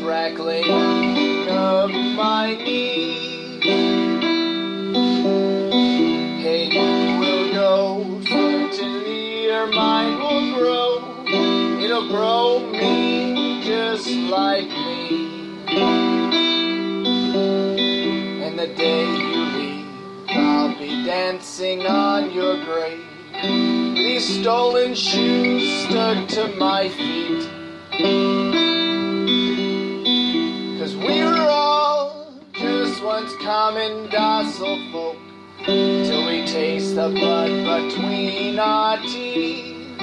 crackling of my knees. Hey, you will go, certainly your mind will grow. It'll grow me just like me. And the day you leave, I'll be dancing on your grave. These stolen shoes stuck to my feet. 'Cause we were all just once common docile folk, till we taste the blood between our teeth.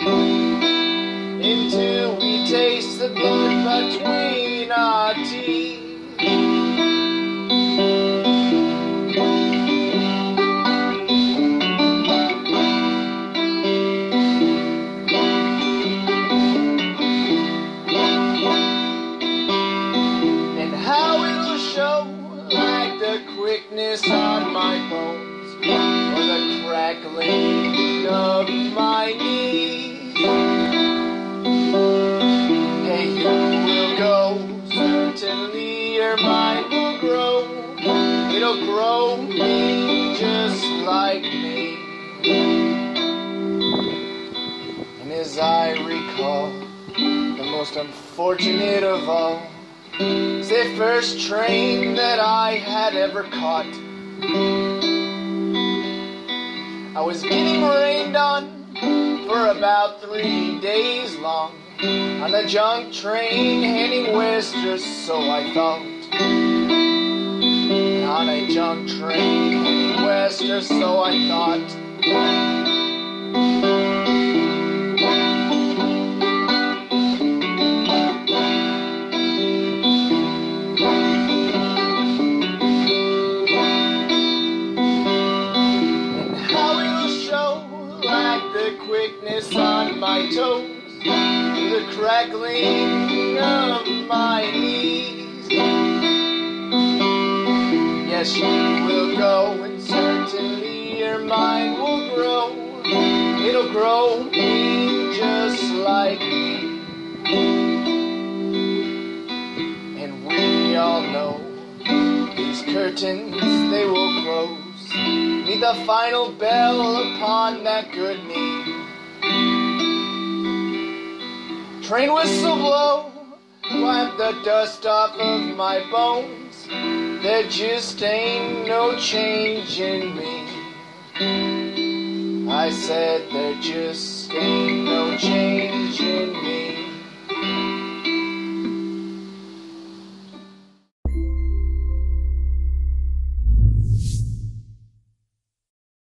Until we taste the blood between our teeth. Quickness on my bones, or the crackling of my knees. Hey, you will go, certainly your mind will grow. It'll grow me just like me. And as I recall, the most unfortunate of all was the first train that I had ever caught. I was getting rained on for about 3 days long on a junk train heading west, or so I thought. On a junk train heading west, or so I thought. Quickness on my toes, the crackling of my knees. Yes, you will go, and certainly your mind will grow. It'll grow me just like me. And we all know these curtains, they will close. Need the final bell upon that good knee. Train whistle blow, wipe the dust off of my bones. There just ain't no change in me. I said there just ain't no change in me.